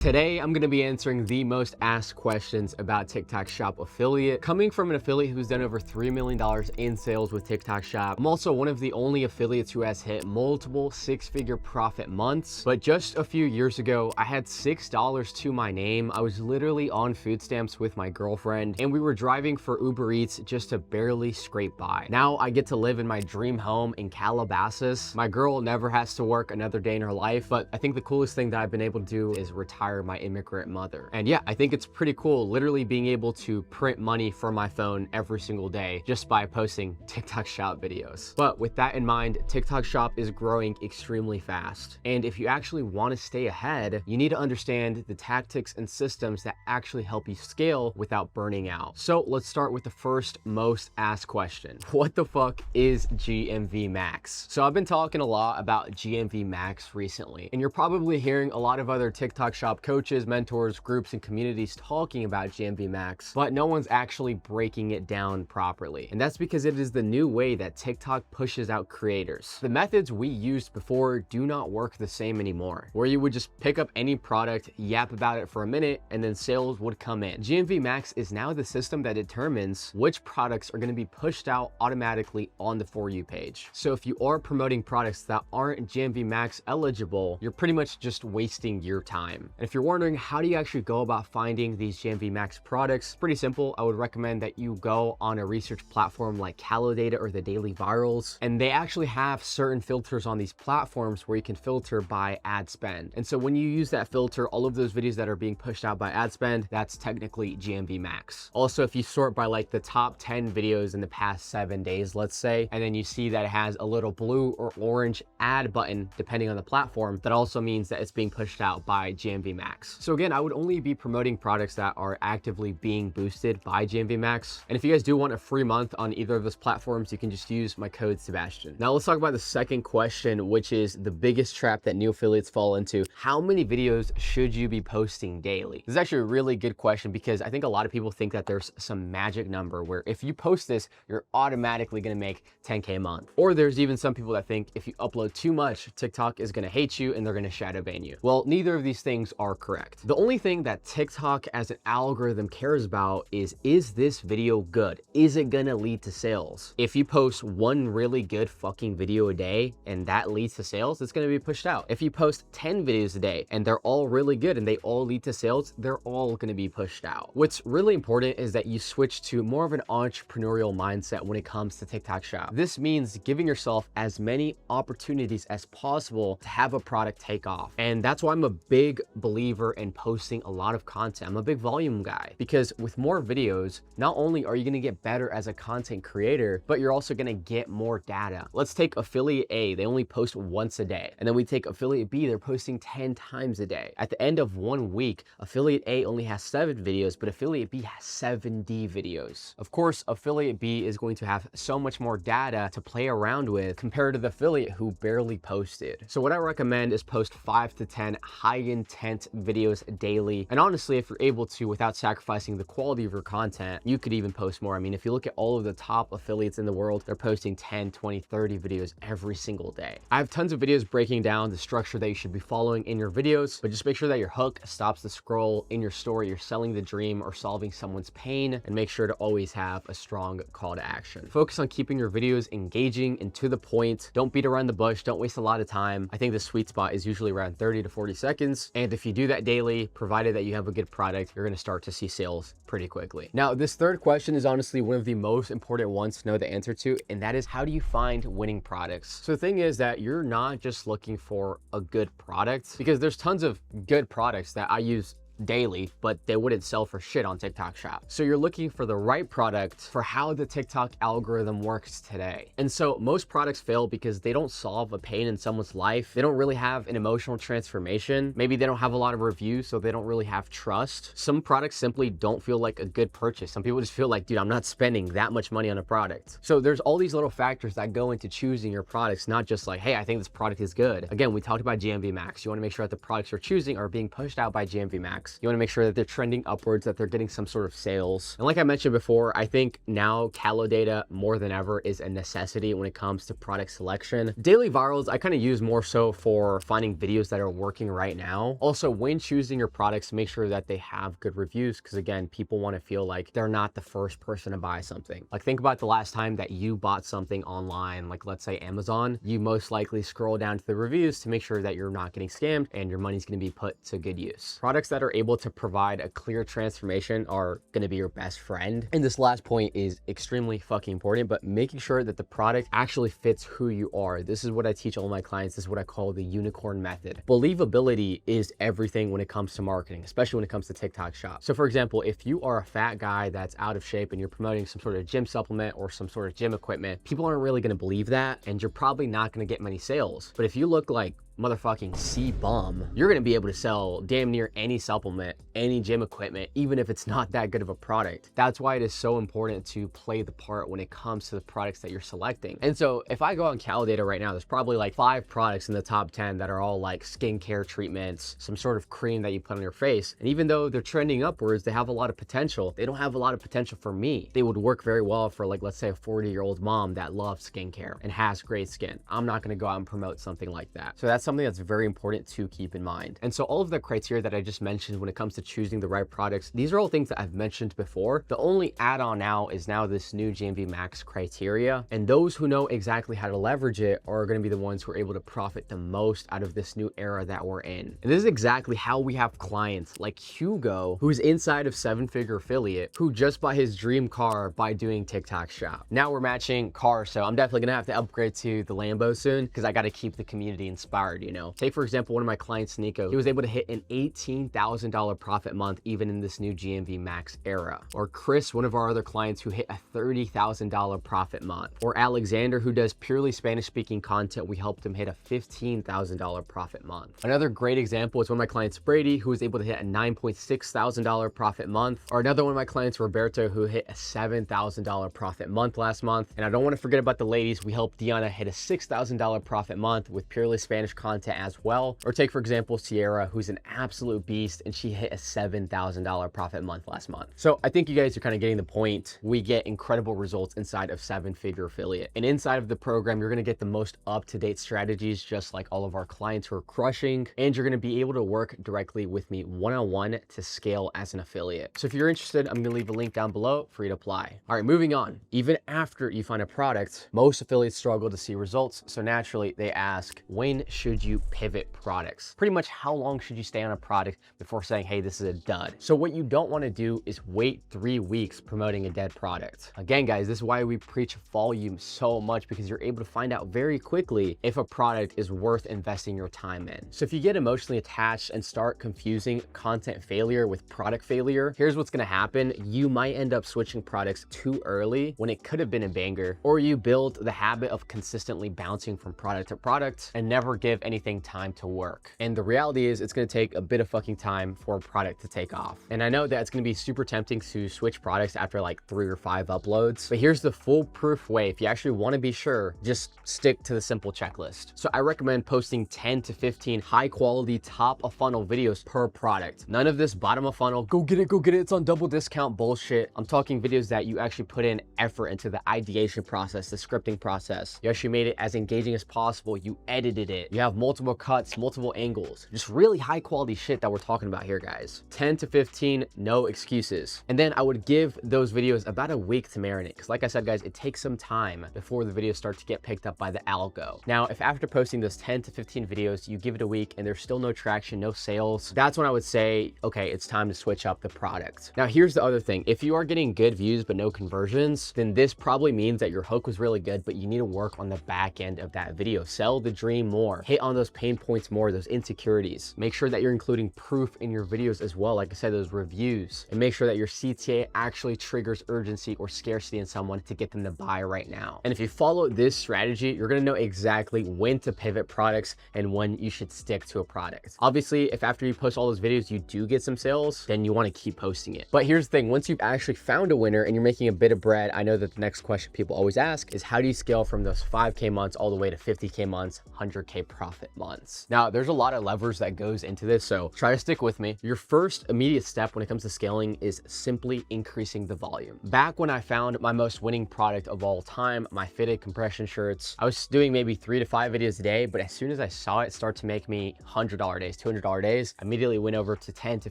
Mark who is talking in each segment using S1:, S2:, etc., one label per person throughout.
S1: Today, I'm going to be answering the most asked questions about TikTok Shop affiliate. Coming from an affiliate who's done over $3 million in sales with TikTok Shop, I'm also one of the only affiliates who has hit multiple six-figure profit months. But just a few years ago, I had $6 to my name. I was literally on food stamps with my girlfriend, and we were driving for Uber Eats just to barely scrape by. Now I get to live in my dream home in Calabasas. My girl never has to work another day in her life, but I think the coolest thing that I've been able to do is retire my immigrant mother. And yeah, I think it's pretty cool literally being able to print money from my phone every single day just by posting TikTok Shop videos. But with that in mind, TikTok Shop is growing extremely fast. And if you actually want to stay ahead, you need to understand the tactics and systems that actually help you scale without burning out. So let's start with the first most asked question. What the fuck is GMV Max? So I've been talking a lot about GMV Max recently, and you're probably hearing a lot of other TikTok Shop coaches, mentors, groups, and communities talking about GMV Max, but no one's actually breaking it down properly. And that's because it is the new way that TikTok pushes out creators. The methods we used before do not work the same anymore, where you would just pick up any product, yap about it for a minute, and then sales would come in. GMV Max is now the system that determines which products are going to be pushed out automatically on the For You page. So if you are promoting products that aren't GMV Max eligible, you're pretty much just wasting your time. And if you're wondering how do you actually go about finding these GMV Max products, pretty simple. I would recommend that you go on a research platform like Calodata or the Daily Virals, and they actually have certain filters on these platforms where you can filter by ad spend. And so when you use that filter, all of those videos that are being pushed out by ad spend, that's technically GMV Max. Also, if you sort by like the top 10 videos in the past 7 days, let's say, and then you see that it has a little blue or orange ad button, depending on the platform, that also means that it's being pushed out by GMV Max. So again, I would only be promoting products that are actively being boosted by GMV Max. And if you guys do want a free month on either of those platforms, you can just use my code Sebastian. Now let's talk about the second question, which is the biggest trap that new affiliates fall into. How many videos should you be posting daily? This is actually a really good question because I think a lot of people think that there's some magic number where if you post this, you're automatically going to make 10K a month. Or there's even some people that think if you upload too much, TikTok is going to hate you and they're going to shadow ban you. Well, neither of these things are correct. The only thing that TikTok as an algorithm cares about is this video good? Is it gonna lead to sales? If you post one really good fucking video a day and that leads to sales, it's gonna be pushed out. If you post 10 videos a day and they're all really good and they all lead to sales, they're all gonna be pushed out. What's really important is that you switch to more of an entrepreneurial mindset when it comes to TikTok Shop. This means giving yourself as many opportunities as possible to have a product take off. And that's why I'm a big believer in posting a lot of content. I'm a big volume guy because with more videos, not only are you going to get better as a content creator, but you're also going to get more data. Let's take affiliate A. They only post once a day. And then we take affiliate B. They're posting 10 times a day. At the end of 1 week, affiliate A only has 7 videos, but affiliate B has 70 videos. Of course, affiliate B is going to have so much more data to play around with compared to the affiliate who barely posted. So what I recommend is post 5 to 10 high intent videos daily. And honestly, if you're able to without sacrificing the quality of your content, you could even post more. I mean, if you look at all of the top affiliates in the world, they're posting 10, 20, 30 videos every single day. I have tons of videos breaking down the structure that you should be following in your videos, but just make sure that your hook stops the scroll. In your story, you're selling the dream or solving someone's pain, and make sure to always have a strong call to action. Focus on keeping your videos engaging and to the point. Don't beat around the bush. Don't waste a lot of time. I think the sweet spot is usually around 30 to 40 seconds. And if you do that daily, provided that you have a good product, you're going to start to see sales pretty quickly. Now, this third question is honestly one of the most important ones to know the answer to, and that is how do you find winning products? So the thing is that you're not just looking for a good product, because there's tons of good products that I use daily, but they wouldn't sell for shit on TikTok Shop. So you're looking for the right product for how the TikTok algorithm works today. And so most products fail because they don't solve a pain in someone's life. They don't really have an emotional transformation. Maybe they don't have a lot of reviews, so they don't really have trust. Some products simply don't feel like a good purchase. Some people just feel like, dude, I'm not spending that much money on a product. So there's all these little factors that go into choosing your products, not just like, hey, I think this product is good. Again, we talked about GMV Max. You want to make sure that the products you're choosing are being pushed out by GMV Max. products. You want to make sure that they're trending upwards, that they're getting some sort of sales. And like I mentioned before, I think now calo data more than ever is a necessity when it comes to product selection. Daily virals, I kind of use more so for finding videos that are working right now. Also, when choosing your products, make sure that they have good reviews, because again, people want to feel like they're not the first person to buy something. Like, think about the last time that you bought something online, like let's say Amazon. You most likely scroll down to the reviews to make sure that you're not getting scammed and your money's going to be put to good use. Products that are able to provide a clear transformation are going to be your best friend. And this last point is extremely fucking important, but making sure that the product actually fits who you are. This is what I teach all my clients. This is what I call the unicorn method. Believability is everything when it comes to marketing, especially when it comes to TikTok Shop. So for example, if you are a fat guy that's out of shape and you're promoting some sort of gym supplement or some sort of gym equipment, people aren't really going to believe that, and you're probably not going to get many sales. But if you look like motherfucking C-bum, you're gonna be able to sell damn near any supplement, any gym equipment, even if it's not that good of a product. That's why it is so important to play the part when it comes to the products that you're selecting. And so if I go on Calidata right now, there's probably like 5 products in the top 10 that are all like skincare treatments, some sort of cream that you put on your face. And even though they're trending upwards, they have a lot of potential. They don't have a lot of potential for me. They would work very well for, like, let's say a 40-year-old mom that loves skincare and has great skin. I'm not gonna go out and promote something like that. So that's something that's very important to keep in mind. And so all of the criteria that I just mentioned when it comes to choosing the right products, these are all things that I've mentioned before. The only add-on now is now this new GMV Max criteria. And those who know exactly how to leverage it are going to be the ones who are able to profit the most out of this new era that we're in. And this is exactly how we have clients like Hugo, who's inside of 7-figure affiliate, who just bought his dream car by doing TikTok Shop. Now we're matching cars, so I'm definitely gonna have to upgrade to the Lambo soon, because I got to keep the community inspired, you know. Take for example, one of my clients, Nico, he was able to hit an $18,000 profit month even in this new GMV Max era. Or Chris, one of our other clients, who hit a $30,000 profit month. Or Alexander, who does purely Spanish speaking content, we helped him hit a $15,000 profit month. Another great example is one of my clients, Brady, who was able to hit a $9,600 profit month. Or another one of my clients, Roberto, who hit a $7,000 profit month last month. And I don't want to forget about the ladies. We helped Diana hit a $6,000 profit month with purely Spanish content as well. Or take for example Sierra, who's an absolute beast, and she hit a $7,000 profit month last month. So I think you guys are kind of getting the point. We get incredible results inside of 7-figure affiliate, and inside of the program you're going to get the most up-to-date strategies, just like all of our clients who are crushing, and you're going to be able to work directly with me one-on-one to scale as an affiliate. So if you're interested, I'm going to leave a link down below for you to apply. All right, moving on. Even after you find a product, most affiliates struggle to see results, so naturally they ask, when should you pivot products? Pretty much how long should you stay on a product before saying, hey, this is a dud? So what you don't want to do is wait 3 weeks promoting a dead product. Again, guys, this is why we preach volume so much, because you're able to find out very quickly if a product is worth investing your time in. So if you get emotionally attached and start confusing content failure with product failure, here's what's going to happen. You might end up switching products too early when it could have been a banger, or you build the habit of consistently bouncing from product to product and never give anything time to work. And the reality is it's going to take a bit of fucking time for a product to take off. And I know that it's going to be super tempting to switch products after like 3 or 5 uploads, but here's the foolproof way. If you actually want to be sure, just stick to the simple checklist. So I recommend posting 10 to 15 high quality top of funnel videos per product. None of this bottom of funnel, go get it, it's on double discount bullshit. I'm talking videos that you actually put in effort into the ideation process, the scripting process. You actually made it as engaging as possible. You edited it. You have multiple cuts, multiple angles, just really high quality shit that we're talking about here, guys. 10 to 15, no excuses. And then I would give those videos about a week to marinate, because like I said, guys, it takes some time before the videos start to get picked up by the algo. Now, if after posting those 10 to 15 videos, you give it a week and there's still no traction, no sales, that's when I would say, okay, it's time to switch up the product. Now, here's the other thing. If you are getting good views but no conversions, then this probably means that your hook was really good, but you need to work on the back end of that video. Sell the dream more, hit on those pain points more, those insecurities. Make sure that you're including proof in your videos as well, like I said, those reviews, and make sure that your CTA actually triggers urgency or scarcity in someone to get them to buy right now. And if you follow this strategy, you're gonna know exactly when to pivot products and when you should stick to a product. Obviously, if after you post all those videos you do get some sales, then you want to keep posting it. But here's the thing, once you've actually found a winner and you're making a bit of bread, I know that the next question people always ask is, how do you scale from those 5K months all the way to 50K months, 100K profit? profit months. Now, there's a lot of levers that goes into this, so try to stick with me. Your first immediate step when it comes to scaling is simply increasing the volume. Back when I found my most winning product of all time, my fitted compression shirts, I was doing maybe 3 to 5 videos a day, but as soon as I saw it start to make me $100 days, $200 days, I immediately went over to 10 to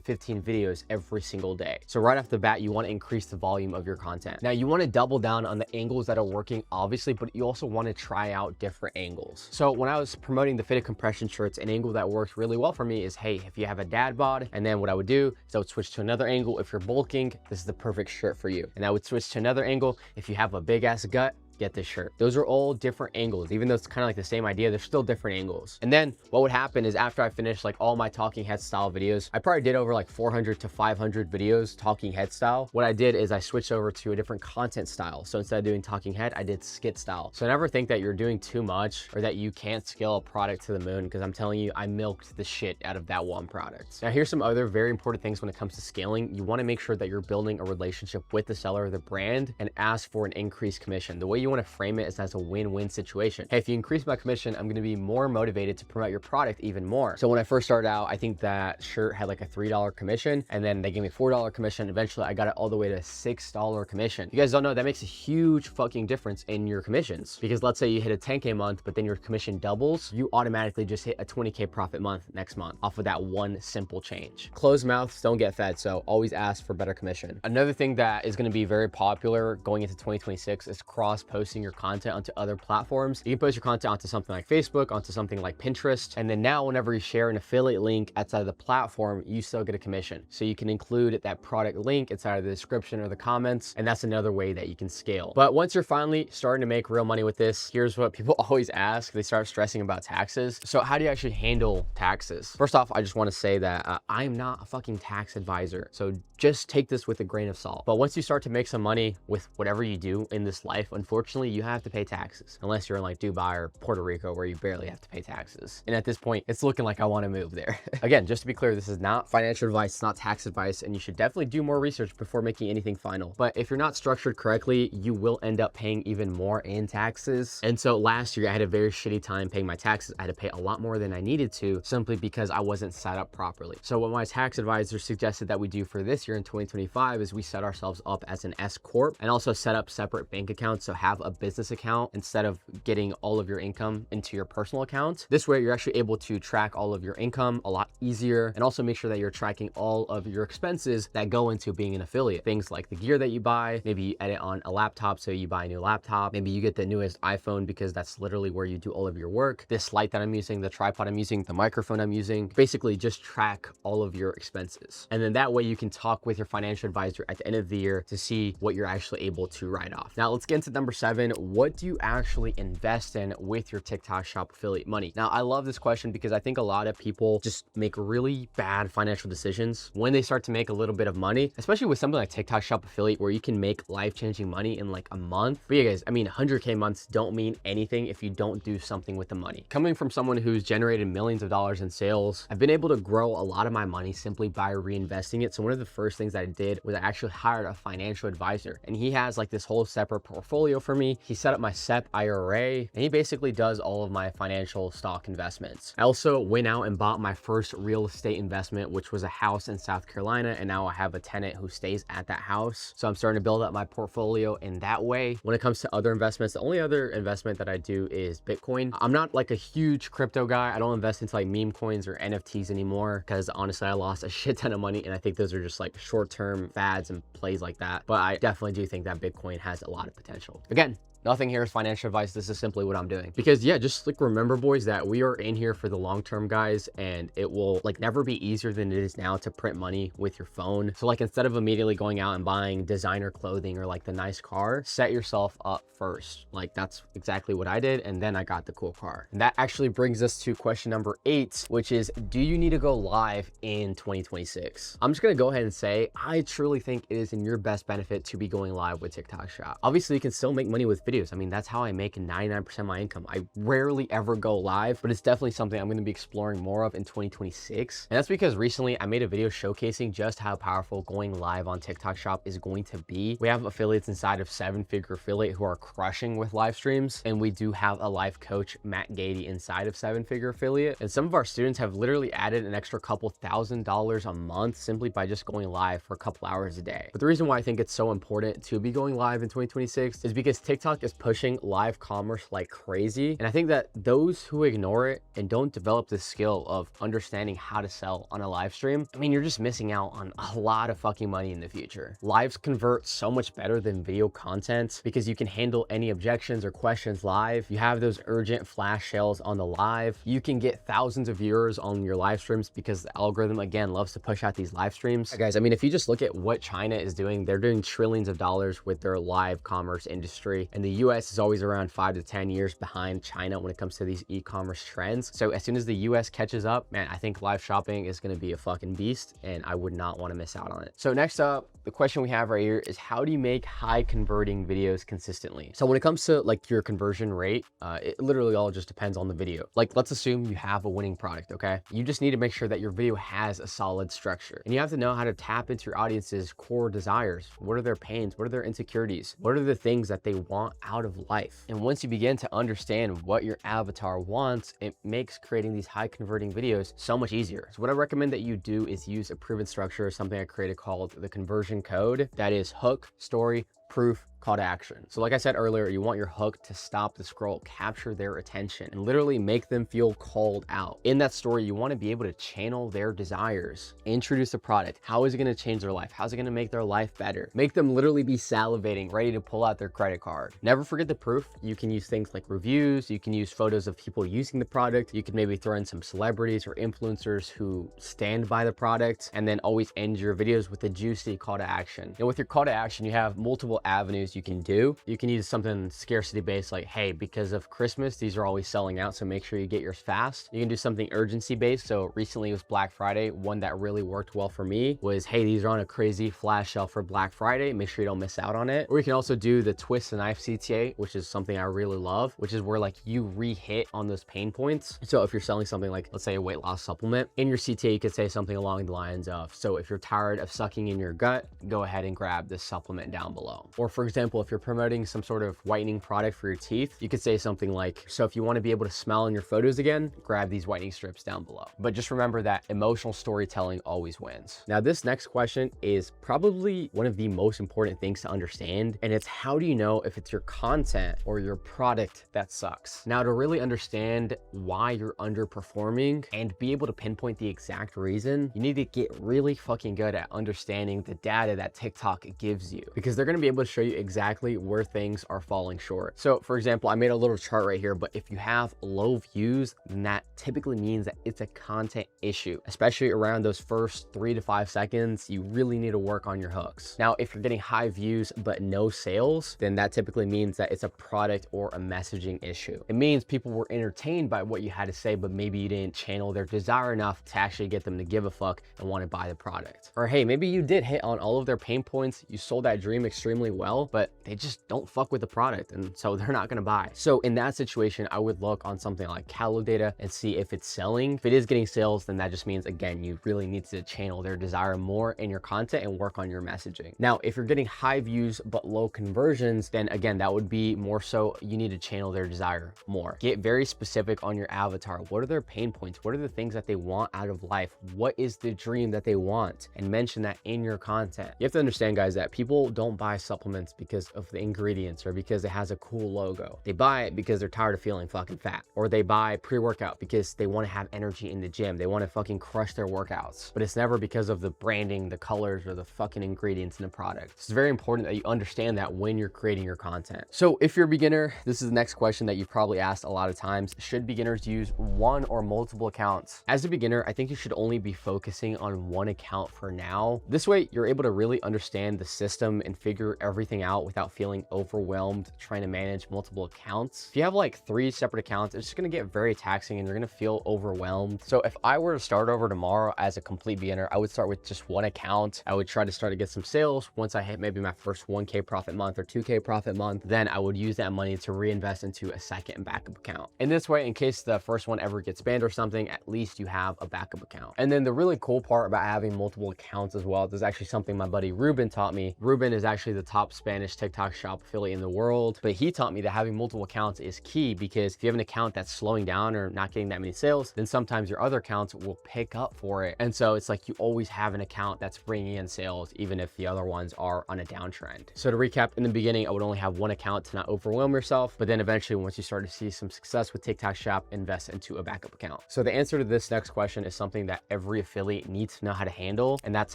S1: 15 videos every single day. So right off the bat, you want to increase the volume of your content. Now, you want to double down on the angles that are working, obviously, but you also want to try out different angles. So when I was promoting the fitted compression shirts, an angle that works really well for me is, hey, if you have a dad bod, and then what I would do is I would switch to another angle. If you're bulking, this is the perfect shirt for you. And I would switch to another angle. If you have a big ass gut, get this shirt. Those are all different angles. Even though it's kind of like the same idea, they're still different angles. And then what would happen is after I finished like all my talking head style videos, I probably did over like 400 to 500 videos talking head style. What I did is I switched over to a different content style. So instead of doing talking head, I did skit style. So never think that you're doing too much or that you can't scale a product to the moon, because I'm telling you, I milked the shit out of that one product. Now, here's some other very important things when it comes to scaling. You want to make sure that you're building a relationship with the seller or the brand and ask for an increased commission. The way you want to frame it is as a win-win situation. Hey, if you increase my commission, I'm going to be more motivated to promote your product even more. So when I first started out, I think that shirt had like a $3 commission, and then they gave me $4 commission. Eventually I got it all the way to $6 commission. You guys don't know, that makes a huge fucking difference in your commissions, because let's say you hit a 10K month, but then your commission doubles, you automatically just hit a 20K profit month next month off of that one simple change. Closed mouths don't get fed, so always ask for better commission. Another thing that is going to be very popular going into 2026 is cross-posting your content onto other platforms. You can post your content onto something like Facebook, onto something like Pinterest, and then now whenever you share an affiliate link outside of the platform, you still get a commission. So you can include that product link inside of the description or the comments, and that's another way that you can scale. But once you're finally starting to make real money with this, here's what people always ask. They start stressing about taxes. So how do you actually handle taxes? First off, I just want to say that I'm not a fucking tax advisor, so just take this with a grain of salt. But once you start to make some money with whatever you do in this life, unfortunately, you have to pay taxes, unless you're in like Dubai or Puerto Rico where you barely have to pay taxes. And at this point, it's looking like I want to move there. Again, just to be clear, this is not financial advice, it's not tax advice, and you should definitely do more research before making anything final. But if you're not structured correctly, you will end up paying even more in taxes. And so last year I had a very shitty time paying my taxes. I had to pay a lot more than I needed to, simply because I wasn't set up properly. So what my tax advisor suggested that we do for this year in 2025 is we set ourselves up as an S Corp and also set up separate bank accounts. So have a business account instead of getting all of your income into your personal account. This way you're actually able to track all of your income a lot easier, and also make sure that you're tracking all of your expenses that go into being an affiliate. Things like the gear that you buy, maybe you edit on a laptop, so you buy a new laptop, maybe you get the newest iPhone because that's literally where you do all of your work. This light that I'm using, the tripod I'm using, the microphone I'm using, basically just track all of your expenses. And then that way you can talk with your financial advisor at the end of the year to see what you're actually able to write off. Now let's get into number 7. What do you actually invest in with your TikTok Shop affiliate money? Now, I love this question because I think a lot of people just make really bad financial decisions when they start to make a little bit of money, especially with something like TikTok Shop affiliate, where you can make life-changing money in like a month. But yeah, guys, I mean, 100K months don't mean anything if you don't do something with the money. Coming from someone who's generated millions of dollars in sales, I've been able to grow a lot of my money simply by reinvesting it. So one of the first things that I did was I actually hired a financial advisor, and he has like this whole separate portfolio for me. He set up my SEP IRA, and he basically does all of my financial stock investments. I also went out and bought my first real estate investment, which was a house in South Carolina, and now I have a tenant who stays at that house. So I'm starting to build up my portfolio in that way. When it comes to other investments, the only other investment that I do is Bitcoin. I'm not like a huge crypto guy. I don't invest into like meme coins or NFTs anymore, because honestly, I lost a shit ton of money, and I think those are just like short-term fads and plays like that. But I definitely do think that Bitcoin has a lot of potential. Again, nothing here is financial advice. This is simply what I'm doing. Because yeah, just like remember, boys, that we are in here for the long term, guys, and it will like never be easier than it is now to print money with your phone. So like instead of immediately going out and buying designer clothing or like the nice car, set yourself up first. Like that's exactly what I did, and then I got the cool car. And that actually brings us to question number 8, which is, do you need to go live in 2026? I'm just gonna go ahead and say, I truly think it is in your best benefit to be going live with TikTok Shop. Obviously, you can still make money with videos. I mean, that's how I make 99% of my income. I rarely ever go live, but it's definitely something I'm going to be exploring more of in 2026. And that's because recently I made a video showcasing just how powerful going live on TikTok Shop is going to be. We have affiliates inside of 7-Figure Affiliate who are crushing with live streams, and we do have a life coach, Matt Gady, inside of 7-Figure Affiliate. And some of our students have literally added an extra couple $1,000s a month simply by just going live for a couple hours a day. But the reason why I think it's so important to be going live in 2026 is because TikTok is pushing live commerce like crazy. And I think that those who ignore it and don't develop the skill of understanding how to sell on a live stream, I mean, you're just missing out on a lot of fucking money in the future. Lives convert so much better than video content because you can handle any objections or questions live. You have those urgent flash sales on the live. You can get thousands of viewers on your live streams because the algorithm, again, loves to push out these live streams. Guys, I mean, if you just look at what China is doing, they're doing trillions of dollars with their live commerce industry. And the US is always around 5 to 10 years behind China when it comes to these e-commerce trends. So as soon as the US catches up, man, I think live shopping is going to be a fucking beast, and I would not want to miss out on it. So next up, the question we have right here is, how do you make high converting videos consistently? So when it comes to like your conversion rate, it literally all just depends on the video. Like, let's assume you have a winning product, okay? You just need to make sure that your video has a solid structure, and you have to know how to tap into your audience's core desires. What are their pains? What are their insecurities? What are the things that they want out of life? And once you begin to understand what your avatar wants, it makes creating these high converting videos so much easier. So what I recommend that you do is use a proven structure, something I created called the conversion code. That is hook, story, proof, call to action. So like I said earlier, you want your hook to stop the scroll, capture their attention, and literally make them feel called out. In that story, you want to be able to channel their desires, introduce a product. How is it going to change their life? How's it going to make their life better? Make them literally be salivating, ready to pull out their credit card. Never forget the proof. You can use things like reviews. You can use photos of people using the product. You can maybe throw in some celebrities or influencers who stand by the product, and then always end your videos with a juicy call to action. And with your call to action, you have multiple avenues you can do. You can use something scarcity based, like, hey, because of Christmas, these are always selling out, so make sure you get yours fast. You can do something urgency based. So recently it was Black Friday. One that really worked well for me was, hey, these are on a crazy flash sale for Black Friday. Make sure you don't miss out on it. Or you can also do the twist the knife CTA, which is something I really love, which is where like you re-hit on those pain points. So if you're selling something like, let's say, a weight loss supplement, in your CTA, you could say something along the lines of, so if you're tired of sucking in your gut, go ahead and grab this supplement down below. Or for example, if you're promoting some sort of whitening product for your teeth, you could say something like, so if you want to be able to smile in your photos again, grab these whitening strips down below. But just remember that emotional storytelling always wins. Now, this next question is probably one of the most important things to understand, and it's, how do you know if it's your content or your product that sucks? Now, to really understand why you're underperforming and be able to pinpoint the exact reason, you need to get really fucking good at understanding the data that TikTok gives you, because they're going to be able to show you exactly where things are falling short. So for example, I made a little chart right here, but if you have low views, then that typically means that it's a content issue, especially around those first 3 to 5 seconds. You really need to work on your hooks. Now, if you're getting high views but no sales, then that typically means that it's a product or a messaging issue. It means people were entertained by what you had to say, but maybe you didn't channel their desire enough to actually get them to give a fuck and want to buy the product. Or hey, maybe you did hit on all of their pain points, you sold that dream extremely well, but they just don't fuck with the product, and so they're not going to buy. So in that situation, I would look on something like Calo data and see if it's selling. If it is getting sales, then that just means, again, you really need to channel their desire more in your content and work on your messaging. Now, if you're getting high views but low conversions, then again, that would be more so you need to channel their desire more. Get very specific on your avatar. What are their pain points? What are the things that they want out of life? What is the dream that they want? And mention that in your content. You have to understand, guys, that people don't buy supplements because of the ingredients or because it has a cool logo. They buy it because they're tired of feeling fucking fat, or they buy pre-workout because they want to have energy in the gym. They want to fucking crush their workouts, but it's never because of the branding, the colors, or the fucking ingredients in the product. It's very important that you understand that when you're creating your content. So if you're a beginner, this is the next question that you've probably asked a lot of times. Should beginners use one or multiple accounts? As a beginner, I think you should only be focusing on one account for now. This way, you're able to really understand the system and figure everything out without feeling overwhelmed trying to manage multiple accounts. If you have like 3 separate accounts, it's just gonna get very taxing and you're gonna feel overwhelmed. So if I were to start over tomorrow as a complete beginner, I would start with just 1 account. I would try to start to get some sales. Once I hit maybe my first 1K profit month or 2K profit month, then I would use that money to reinvest into a second backup account. In this way, in case the first one ever gets banned or something, at least you have a backup account. And then the really cool part about having multiple accounts as well, this is actually something my buddy Ruben taught me. Ruben is actually the top Spanish TikTok shop affiliate in the world, but he taught me that having multiple accounts is key, because if you have an account that's slowing down or not getting that many sales, then sometimes your other accounts will pick up for it. And so it's like you always have an account that's bringing in sales, even if the other ones are on a downtrend. So to recap, in the beginning, I would only have 1 account to not overwhelm yourself, but then eventually once you start to see some success with TikTok Shop, invest into a backup account. So the answer to this next question is something that every affiliate needs to know how to handle, and that's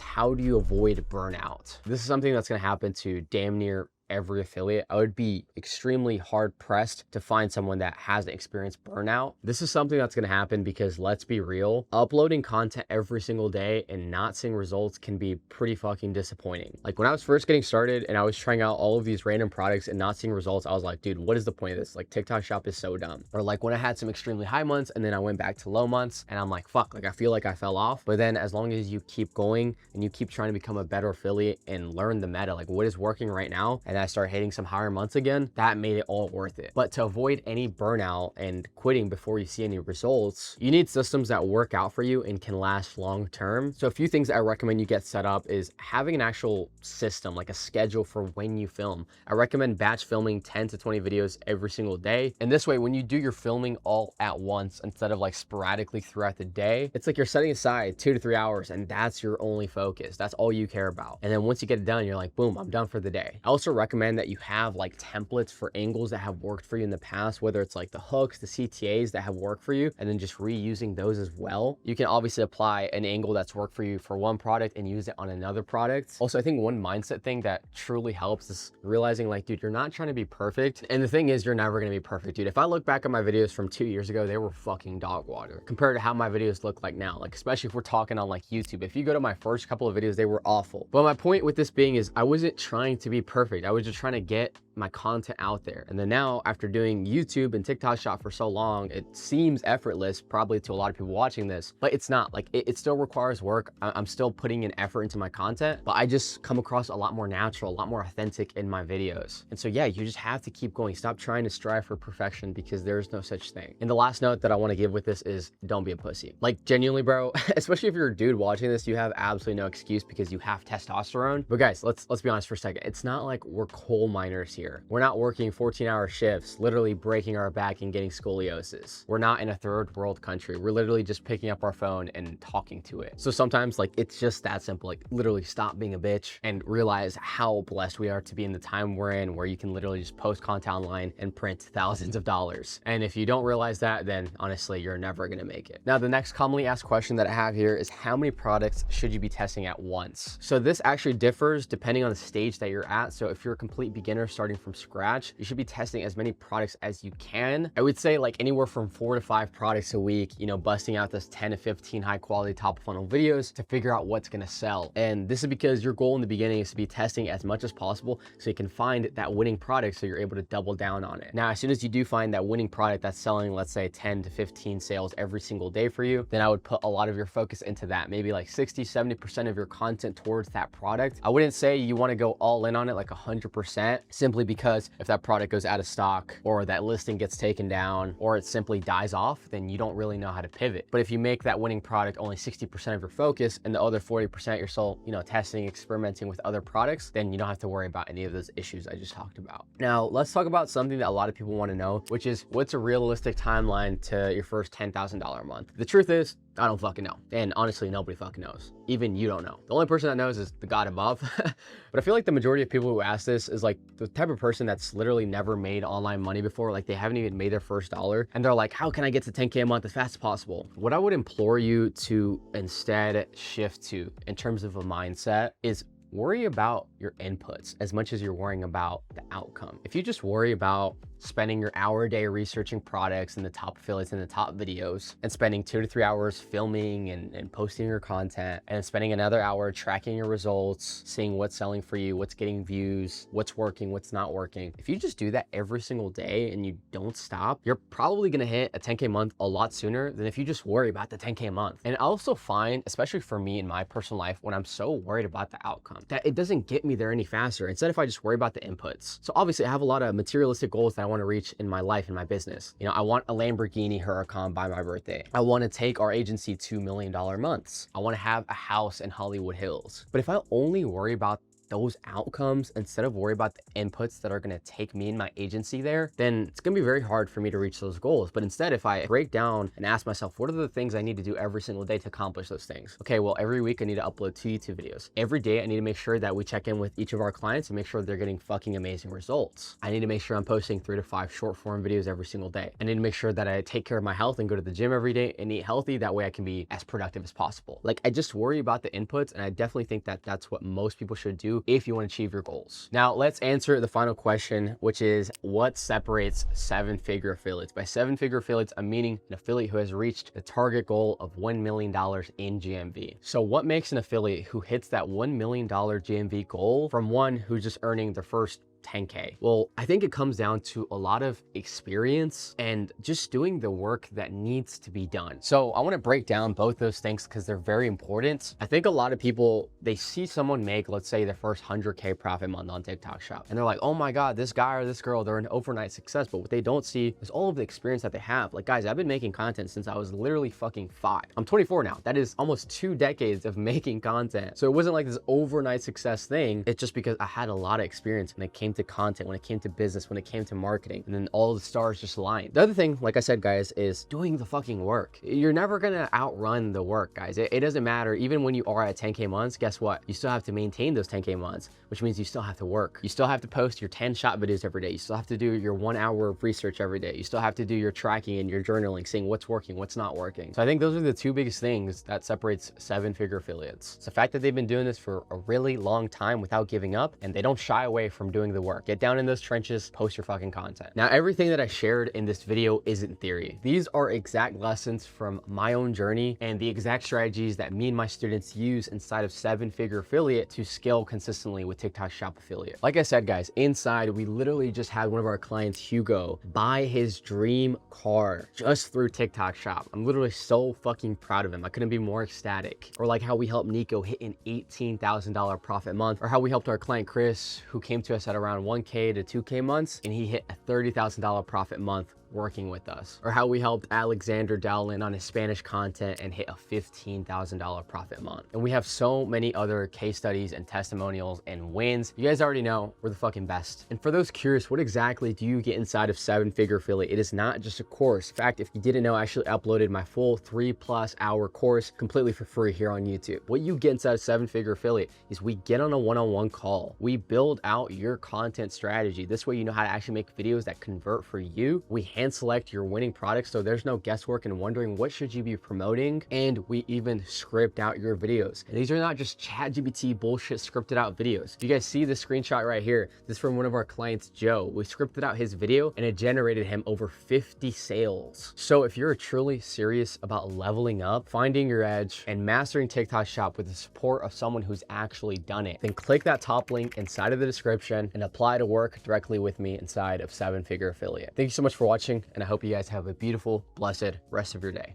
S1: how do you avoid burnout? This is something that's going to happen to damn near every affiliate. I would be extremely hard pressed to find someone that hasn't experienced burnout. This is something that's going to happen because, let's be real, uploading content every single day and not seeing results can be pretty fucking disappointing. Like when I was first getting started and I was trying out all of these random products and not seeing results, I was like, dude, what is the point of this? Like TikTok Shop is so dumb. Or like when I had some extremely high months and then I went back to low months and I'm like, fuck, like I feel like I fell off. But then as long as you keep going and you keep trying to become a better affiliate and learn the meta, like what is working right now, and I start hitting some higher months again, that made it all worth it. But to avoid any burnout and quitting before you see any results, you need systems that work out for you and can last long term. So a few things I recommend you get set up is having an actual system, like a schedule for when you film. I recommend batch filming 10 to 20 videos every single day. And this way, when you do your filming all at once, instead of like sporadically throughout the day, it's like you're setting aside 2 to 3 hours and that's your only focus. That's all you care about. And then once you get it done, you're like, boom, I'm done for the day. I also recommend that you have like templates for angles that have worked for you in the past, whether it's like the hooks, the CTAs that have worked for you, and then just reusing those as well. You can obviously apply an angle that's worked for you for one product and use it on another product. Also, I think one mindset thing that truly helps is realizing like, dude, you're not trying to be perfect. And the thing is, you're never going to be perfect, dude. If I look back at my videos from 2 years ago, they were fucking dog water compared to how my videos look like now. Like, especially if we're talking on like YouTube, if you go to my first couple of videos, they were awful. But my point with this being is I wasn't trying to be perfect. I was just trying to get my content out there. And then now, after doing YouTube and TikTok Shop for so long, it seems effortless probably to a lot of people watching this, but it's not. Like it still requires work. I'm still putting in effort into my content, but I just come across a lot more natural, a lot more authentic in my videos. And so yeah, you just have to keep going. Stop trying to strive for perfection, because there's no such thing. And the last note that I want to give with this is don't be a pussy. Like genuinely, bro, especially if you're a dude watching this, you have absolutely no excuse because you have testosterone. But guys, let's be honest for a second. It's not like we're coal miners here. We're not working 14-hour shifts, literally breaking our back and getting scoliosis. We're not in a third world country. We're literally just picking up our phone and talking to it. So sometimes like it's just that simple. Like literally stop being a bitch and realize how blessed we are to be in the time we're in, where you can literally just post content online and print thousands of dollars. And if you don't realize that, then honestly, you're never gonna make it. Now, the next commonly asked question that I have here is how many products should you be testing at once? So this actually differs depending on the stage that you're at. So if you're a complete beginner starting from scratch, you should be testing as many products as you can. I would say like anywhere from 4 to 5 products a week, you know, busting out this 10 to 15 high quality top of funnel videos to figure out what's gonna sell. And this is because your goal in the beginning is to be testing as much as possible so you can find that winning product so you're able to double down on it. Now, as soon as you do find that winning product that's selling, let's say 10 to 15 sales every single day for you, then I would put a lot of your focus into that, maybe like 60-70% of your content towards that product. I wouldn't say you want to go all in on it like 100%, simply because if that product goes out of stock or that listing gets taken down or it simply dies off, then you don't really know how to pivot. But if you make that winning product only 60% of your focus and the other 40% you're still, you know, testing, experimenting with other products, then you don't have to worry about any of those issues I just talked about. Now, let's talk about something that a lot of people want to know, which is what's a realistic timeline to your first $10,000 a month? The truth is, I don't fucking know. And honestly, nobody fucking knows. Even you don't know. The only person that knows is the God above. But I feel like the majority of people who ask this is like the type of person that's literally never made online money before. Like they haven't even made their first dollar. And they're like, how can I get to 10K a month as fast as possible? What I would implore you to instead shift to in terms of a mindset is worry about your inputs as much as you're worrying about the outcome. If you just worry about spending your hour a day researching products and the top affiliates and the top videos, and spending 2 to 3 hours filming and posting your content, and spending another hour tracking your results, seeing what's selling for you, what's getting views, what's working, what's not working. If you just do that every single day and you don't stop, you're probably gonna hit a 10K month a lot sooner than if you just worry about the 10K month. And I also find, especially for me in my personal life, when I'm so worried about the outcome, that it doesn't get me there any faster. Instead, if I just worry about the inputs. So obviously I have a lot of materialistic goals that I want to reach in my life and my business. You know, I want a Lamborghini Huracan by my birthday. I want to take our agency to $2 million months. I want to have a house in Hollywood Hills. But if I only worry about those outcomes instead of worry about the inputs that are going to take me and my agency there, then it's going to be very hard for me to reach those goals. But instead, if I break down and ask myself, what are the things I need to do every single day to accomplish those things? Okay, well, every week I need to upload 2 YouTube videos. Every day I need to make sure that we check in with each of our clients and make sure they're getting fucking amazing results. I need to make sure I'm posting 3 to 5 short form videos every single day. I need to make sure that I take care of my health and go to the gym every day and eat healthy. That way I can be as productive as possible. Like, I just worry about the inputs, and I definitely think that that's what most people should do if you want to achieve your goals. Now let's answer the final question, which is what separates 7-figure affiliates? By 7-figure affiliates, I'm meaning an affiliate who has reached the target goal of $1 million in GMV. So what makes an affiliate who hits that $1 million GMV goal from one who's just earning their first 10K? Well, I think it comes down to a lot of experience and just doing the work that needs to be done. So I want to break down both those things because they're very important. I think a lot of people, they see someone make, let's say, their first 100K profit month on TikTok Shop, and they're like, oh my God, this guy or this girl, they're an overnight success. But what they don't see is all of the experience that they have. Like, guys, I've been making content since I was literally fucking 5. I'm 24 now. That is almost 2 decades of making content. So it wasn't like this overnight success thing. It's just because I had a lot of experience when it came to content, when it came to business, when it came to marketing, and then all the stars just aligned. The other thing, like I said, guys, is doing the fucking work. You're never gonna outrun the work, guys. It doesn't matter. Even when you are at 10K months, guess what? You still have to maintain those 10K months, which means you still have to work. You still have to post your 10 shot videos every day. You still have to do your 1 hour of research every day. You still have to do your tracking and your journaling, seeing what's working, what's not working. So I think those are the 2 biggest things that separates 7-figure affiliates. It's the fact that they've been doing this for a really long time without giving up, and they don't shy away from doing the work. Get down in those trenches, post your fucking content. Now, everything that I shared in this video isn't theory. These are exact lessons from my own journey and the exact strategies that me and my students use inside of 7-figure affiliate to scale consistently with TikTok Shop affiliate. Like I said, guys, inside we literally just had one of our clients, Hugo, buy his dream car just through TikTok Shop. I'm literally so fucking proud of him. I couldn't be more ecstatic. Or like how we helped Nico hit an $18,000 profit month, or how we helped our client Chris, who came to us at around 1K to 2K months, and he hit a $30,000 profit month working with us. Or how we helped Alexander Dowland on his Spanish content and hit a $15,000 profit month. And we have so many other case studies and testimonials and wins. You guys already know we're the fucking best. And for those curious, what exactly do you get inside of 7-figure affiliate? It is not just a course. In fact, if you didn't know, I actually uploaded my full 3+ hour course completely for free here on YouTube. What you get inside of 7-figure affiliate is we get on a one-on-one call. We build out your content strategy. This way you know how to actually make videos that convert for you. We hand select your winning products, so there's no guesswork and wondering what should you be promoting, and we even script out your videos. And these are not just ChatGPT bullshit scripted out videos. If you guys see this screenshot right here, this is from one of our clients, Joe. We scripted out his video and it generated him over 50 sales. So if you're truly serious about leveling up, finding your edge, and mastering TikTok Shop with the support of someone who's actually done it, then click that top link inside of the description and apply to work directly with me inside of 7-figure affiliate. Thank you so much for watching, and I hope you guys have a beautiful, blessed rest of your day.